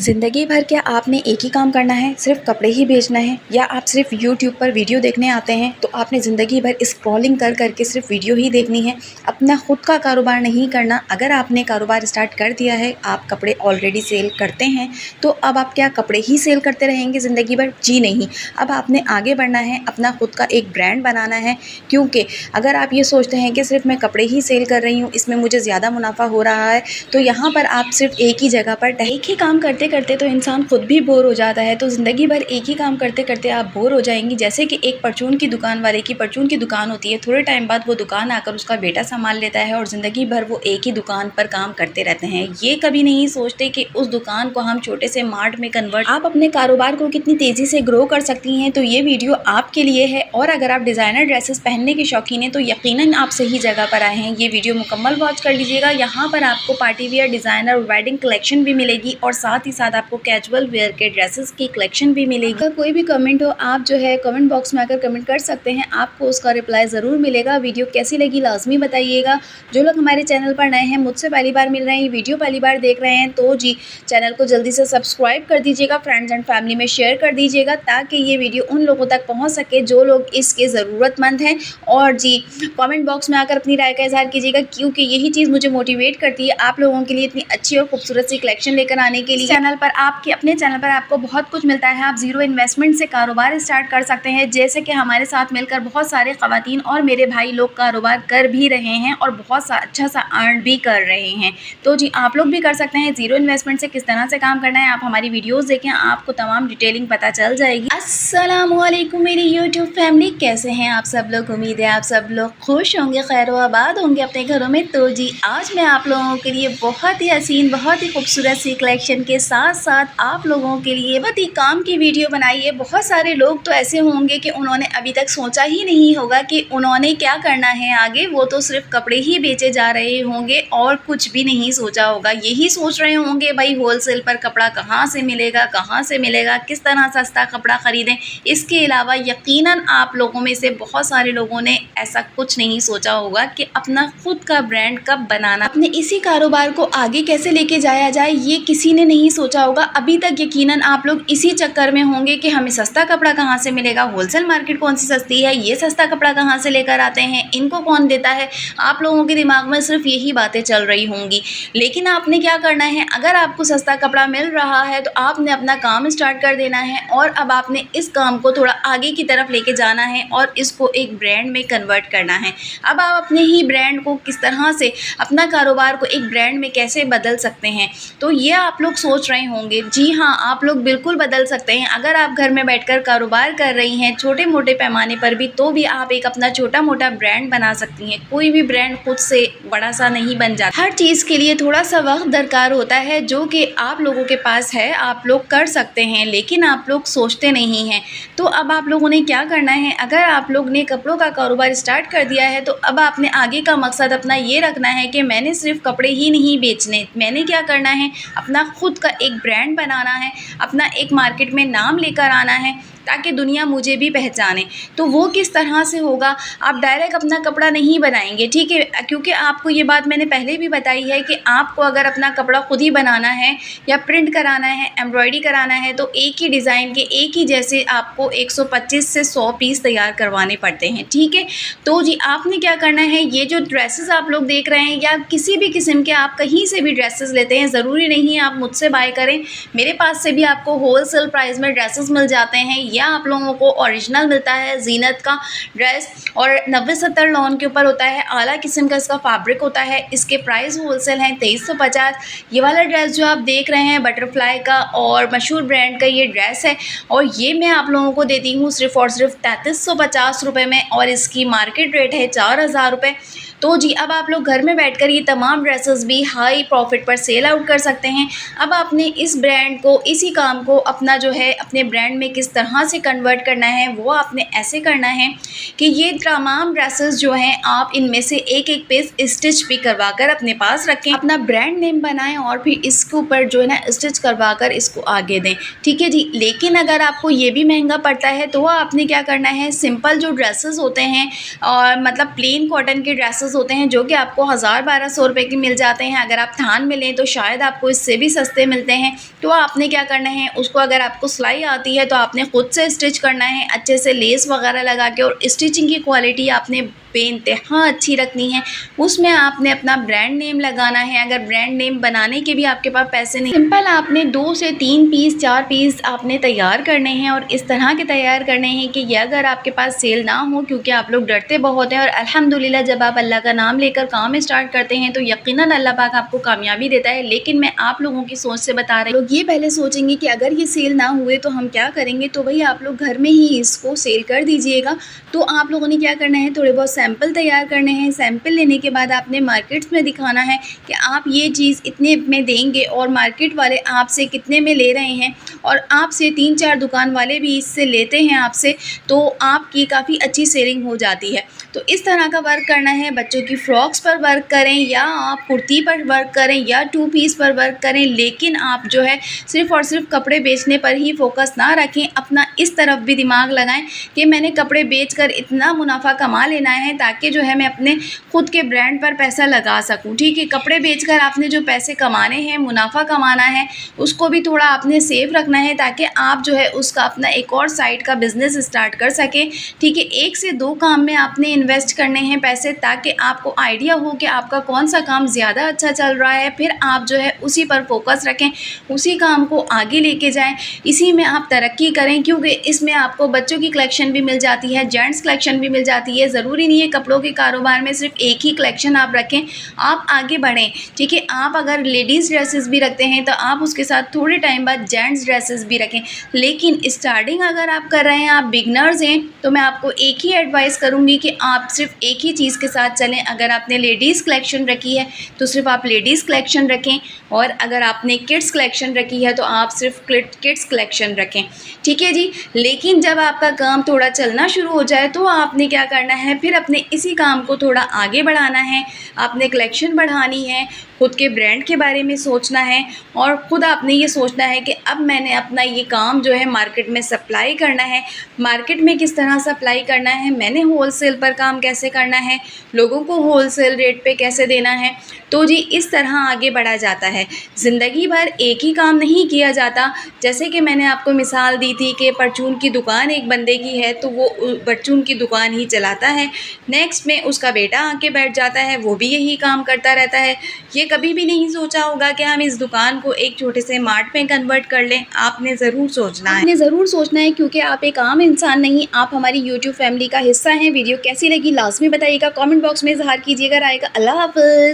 ज़िंदगी भर क्या आपने एक ही काम करना है, सिर्फ कपड़े ही बेचना है, या आप सिर्फ यूट्यूब पर वीडियो देखने आते हैं तो आपने ज़िंदगी भर स्क्रॉलिंग कर करके सिर्फ वीडियो ही देखनी है, अपना खुद का कारोबार नहीं करना। अगर आपने कारोबार स्टार्ट कर दिया है, आप कपड़े ऑलरेडी सेल करते हैं, तो अब आप क्या कपड़े ही सेल करते रहेंगे ज़िंदगी भर? जी नहीं, अब आपने आगे बढ़ना है, अपना खुद का एक ब्रांड बनाना है। क्योंकि अगर आप ये सोचते हैं कि सिर्फ मैं कपड़े ही सेल कर रही हूँ, इसमें मुझे ज़्यादा मुनाफा हो रहा है, तो यहाँ पर आप सिर्फ एक ही जगह पर एक ही काम करते करते तो इंसान खुद भी बोर हो जाता है। तो ज़िंदगी भर एक ही काम करते करते आप बोर हो जाएंगी। जैसे कि एक परचून की दुकान वाले की परचून की दुकान होती है, थोड़े टाइम बाद वो दुकान आकर उसका बेटा संभाल लेता है और ज़िंदगी भर वो एक ही दुकान पर काम करते रहते हैं। ये कभी नहीं सोचते कि उस दुकान को हम छोटे से मार्ट में कन्वर्ट, आप अपने कारोबार को कितनी तेज़ी से ग्रो कर सकती हैं। तो ये वीडियो आपके लिए है। और अगर आप डिज़ाइनर ड्रेसेस पहनने के शौकीन हैं तो यकीनन आप सही जगह पर आए हैं। ये वीडियो मुकम्मल वॉच कर लीजिएगा। यहाँ पर आपको party wear, designer, wedding collection भी मिलेगी और साथ ही साथ आपको कैजुअल वेयर के ड्रेसेस की कलेक्शन भी मिलेगी। अगर कोई भी कमेंट हो, आप जो है कमेंट बॉक्स में आकर कमेंट कर सकते हैं, आपको उसका रिप्लाई ज़रूर मिलेगा। वीडियो कैसी लगी लाजमी बताइएगा। जो लोग हमारे चैनल पर नए हैं, मुझसे पहली बार मिल रहे हैं, वीडियो पहली बार देख रहे हैं, तो जी चैनल को जल्दी से सब्सक्राइब कर दीजिएगा, फ्रेंड्स एंड फैमिली में शेयर कर दीजिएगा ताकि ये वीडियो उन लोगों तक पहुँच सके जो लोग इसके ज़रूरतमंद हैं। और जी कमेंट बॉक्स में आकर अपनी राय का इज़हार कीजिएगा, क्योंकि यही चीज़ मुझे मोटिवेट करती है आप लोगों के लिए इतनी अच्छी और खूबसूरत सी कलेक्शन लेकर आने के लिए। चैनल पर अपने चैनल पर आपको बहुत कुछ मिलता है। आप ज़ीरो इन्वेस्टमेंट से कारोबार स्टार्ट कर सकते हैं, जैसे कि हमारे साथ मिलकर बहुत सारे ख़वातीन और मेरे भाई लोग कारोबार कर भी रहे हैं और बहुत अच्छा सा अर्न भी कर रहे हैं। तो जी आप लोग भी कर सकते हैं। ज़ीरो इन्वेस्टमेंट से किस तरह से काम करना है, आप हमारी वीडियोज़ देखें, आपको तमाम डिटेलिंग पता चल जाएगी। अस्सलामुअलैकुम मेरी यूट्यूब फैमिली, कैसे हैं आप सब लोग? उम्मीद है आप सब लोग खुश होंगे, खैर व आबाद होंगे अपने घरों में। तो जी आज मैं आप लोगों के लिए बहुत ही हसीन, बहुत ही खूबसूरत सी कलेक्शन के साथ साथ आप लोगों के लिए बहुत ही काम की वीडियो बनाई है। बहुत सारे लोग तो ऐसे होंगे कि उन्होंने अभी तक सोचा ही नहीं होगा कि उन्होंने क्या करना है आगे। वो तो सिर्फ कपड़े ही बेचे जा रहे होंगे और कुछ भी नहीं सोचा होगा। यही सोच रहे होंगे भाई होलसेल पर कपड़ा कहाँ से मिलेगा, किस तरह सस्ता कपड़ा ख़रीदें। इसके अलावा यकीनन आप लोगों में से बहुत सारे लोगों ने ऐसा कुछ नहीं सोचा होगा कि अपना खुद का ब्रांड कब बनाना, अपने इसी कारोबार को आगे कैसे लेके जाया जाए, ये किसी ने नहीं सोचा होगा अभी तक। यकीनन आप लोग इसी चक्कर में होंगे कि हमें सस्ता कपड़ा कहाँ से मिलेगा, होलसेल मार्केट कौन सी सस्ती है, ये सस्ता कपड़ा कहाँ से लेकर आते हैं, इनको कौन देता है। आप लोगों के दिमाग में सिर्फ यही बातें चल रही होंगी। लेकिन आपने क्या करना है, अगर आपको सस्ता कपड़ा मिल रहा है तो आपने अपना काम स्टार्ट कर देना है और अब आपने इस काम को थोड़ा आगे की तरफ लेके जाना है और इसको एक ब्रांड में कन्वर्ट करना है। अब आप अपने ही ब्रांड को किस तरह से, अपना कारोबार को एक ब्रांड में कैसे बदल सकते हैं, तो ये आप लोग सोच रहे होंगे। जी हाँ, आप लोग बिल्कुल बदल सकते हैं। अगर आप घर में बैठकर कारोबार कर रही हैं छोटे मोटे पैमाने पर भी, तो भी आप एक अपना छोटा मोटा ब्रांड बना सकती हैं। कोई भी ब्रांड खुद से बड़ा सा नहीं बन जाता, हर चीज़ के लिए थोड़ा सा वक्त दरकार होता है, जो कि आप लोगों के पास है। आप लोग कर सकते हैं, लेकिन आप लोग सोचते नहीं हैं। तो अब आप लोगों ने क्या करना है, अगर आप लोग ने कपड़ों का कारोबार स्टार्ट कर दिया है तो अब आपने आगे का मकसद अपना ये रखना है कि मैंने सिर्फ कपड़े ही नहीं बेचने, मैंने क्या करना है, अपना खुद का एक ब्रांड बनाना है, अपना एक मार्केट में नाम लेकर आना है ताकि दुनिया मुझे भी पहचाने। तो वो किस तरह से होगा, आप डायरेक्ट अपना कपड़ा नहीं बनाएंगे, ठीक है, क्योंकि आपको ये बात मैंने पहले भी बताई है कि आपको अगर अपना कपड़ा खुद ही बनाना है या प्रिंट कराना है, एम्ब्रॉयडरी कराना है, तो एक ही डिज़ाइन के एक ही जैसे आपको 125 से 100 पीस तैयार करवाने पड़ते हैं, ठीक है। तो जी आपने क्या करना है, ये जो ड्रेसेस आप लोग देख रहे हैं या किसी भी किस्म के आप कहीं से भी ड्रेसेस लेते हैं, ज़रूरी नहीं है आप मुझसे बाय करें, मेरे पास से भी आपको होलसेल प्राइस में ड्रेसेस मिल जाते हैं, या आप लोगों को ओरिजिनल मिलता है जीनत का ड्रेस और 90-70 लॉन के ऊपर होता है, आला किस्म का इसका फैब्रिक होता है। इसके प्राइस होलसेल हैं 2350। ये वाला ड्रेस जो आप देख रहे हैं बटरफ्लाई का और मशहूर ब्रांड का ये ड्रेस है, और ये मैं आप लोगों को देती हूँ सिर्फ और सिर्फ 3350 रुपये में, और इसकी मार्केट रेट है 4000 रुपये। तो जी अब आप लोग घर में बैठकर ये तमाम ड्रेसेस भी हाई प्रॉफिट पर सेल आउट कर सकते हैं। अब आपने इस ब्रांड को, इसी काम को अपना जो है अपने ब्रांड में किस तरह से कन्वर्ट करना है, वो आपने ऐसे करना है कि ये तमाम ड्रेसेस जो हैं आप इनमें से एक एक पीस स्टिच भी करवा कर अपने पास रखें, अपना ब्रांड नेम बनाएं और फिर इसके ऊपर जो है ना स्टिच करवा कर इसको आगे दें, ठीक है जी। लेकिन अगर आपको ये भी महंगा पड़ता है तो आपने क्या करना है, सिंपल जो ड्रेसेस होते हैं और मतलब प्लेन कॉटन के ड्रेसेस ग्लासेस होते हैं जो कि आपको 1000-1200 रुपए के मिल जाते हैं। अगर आप थान में लें तो शायद आपको इससे भी सस्ते मिलते हैं। तो आपने क्या करना है, उसको अगर आपको सिलाई आती है तो आपने खुद से स्टिच करना है, अच्छे से लेस वगैरह लगा के, और स्टिचिंग की क्वालिटी आपने बेइंतहा अच्छी रखनी है। उसमें आपने अपना ब्रांड नेम लगाना है। अगर ब्रांड नेम बनाने के भी आपके पास पैसे नहीं, सिंपल आपने 2 से 3 पीस 4 पीस आपने तैयार करने हैं, और इस तरह के तैयार करने हैं कि ये अगर आपके पास सेल ना हो, क्योंकि आप लोग डरते बहुत हैं, और अल्हम्दुलिल्लाह जब आप अल्लाह का नाम लेकर काम स्टार्ट करते हैं तो यकीनन अल्लाह पाक आपको कामयाबी देता है। लेकिन मैं आप लोगों की सोच से बता रही हूँ, लोग ये पहले सोचेंगे कि अगर ये सेल ना हुए तो हम क्या करेंगे, तो भाई आप लोग घर में ही इसको सेल कर दीजिएगा। तो आप लोगों ने क्या करना है, थोड़े बहुत सैंपल तैयार करने हैं। सैंपल लेने के बाद आपने मार्केट्स में दिखाना है कि आप ये चीज़ इतने में देंगे और मार्केट वाले आपसे कितने में ले रहे हैं, और आपसे 3-4 दुकान वाले भी इससे लेते हैं आपसे, तो आपकी काफ़ी अच्छी सेलिंग हो जाती है। तो इस तरह का वर्क करना है। बच्चों की फ्रॉक्स पर वर्क करें, या आप कुर्ती पर वर्क करें, या 2 पीस पर वर्क करें, लेकिन आप जो है सिर्फ़ और सिर्फ कपड़े बेचने पर ही फोकस ना रखें। अपना इस तरफ भी दिमाग लगाएं कि मैंने कपड़े बेचकर इतना मुनाफा कमा लेना है ताकि जो है मैं अपने खुद के ब्रांड पर पैसा लगा सकूं। ठीक है, कपड़े बेचकर आपने जो पैसे कमाने हैं, मुनाफा कमाना है, उसको भी थोड़ा आपने सेफ रखना है ताकि आप जो है उसका अपना एक और साइड का बिज़नेस स्टार्ट कर सकें। ठीक है, 1 से 2 काम में आपने इन्वेस्ट करने हैं पैसे, ताकि आपको आइडिया हो कि आपका कौन सा काम ज़्यादा अच्छा चल रहा है, फिर आप जो है उसी पर फोकस रखें, उसी काम को आगे लेके जाएं, इसी में आप तरक्की करें। क्योंकि इसमें आपको बच्चों की कलेक्शन भी मिल जाती है, जेंट्स कलेक्शन भी मिल जाती है। ज़रूरी नहीं है कपड़ों के कारोबार में सिर्फ एक ही कलेक्शन आप रखें, आप आगे बढ़ें। ठीक है, आप अगर लेडीज़ ड्रेसेस भी रखते हैं तो आप उसके साथ थोड़े टाइम बाद जेंट्स ड्रेसेस भी रखें। लेकिन स्टार्टिंग अगर आप कर रहे हैं, आप बिगनर्स हैं, तो मैं आपको एक ही एडवाइस करूँगी कि आप सिर्फ एक ही चीज़ के साथ चलें। अगर आपने लेडीज़ कलेक्शन रखी है तो सिर्फ आप लेडीज़ कलेक्शन रखें, और अगर आपने किड्स कलेक्शन रखी है तो आप सिर्फ किड्स कलेक्शन रखें। ठीक है जी। लेकिन जब आपका काम थोड़ा चलना शुरू हो जाए तो आपने क्या करना है, फिर अपने इसी काम को थोड़ा आगे बढ़ाना है, आपने कलेक्शन बढ़ानी है, खुद के ब्रांड के बारे में सोचना है, और ख़ुद आपने ये सोचना है कि अब मैंने अपना ये काम जो है मार्केट में सप्लाई करना है। मार्केट में किस तरह सप्लाई करना है, मैंने होलसेल पर काम कैसे करना है, लोगों को होलसेल रेट पे कैसे देना है। तो जी इस तरह आगे बढ़ा जाता है। ज़िंदगी भर एक ही काम नहीं किया जाता। जैसे कि मैंने आपको मिसाल दी थी कि परचून की दुकान एक बंदे की है तो वो परचून की दुकान ही चलाता है, नेक्स्ट में उसका बेटा आके बैठ जाता है, वो भी यही काम करता रहता है। ये कभी भी नहीं सोचा होगा कि हम इस दुकान को एक छोटे से मार्ट में कन्वर्ट कर लें। आपने ज़रूर सोचना है, आपने ज़रूर सोचना है, क्योंकि आप एक आम इंसान नहीं, आप हमारी यूट्यूब फैमिली का हिस्सा हैं। वीडियो कैसी लगी लाज़मी बताइएगा, कमेंट बॉक्स में इज़हार कीजिएगा राय का। अल्लाह हाफ़िज़।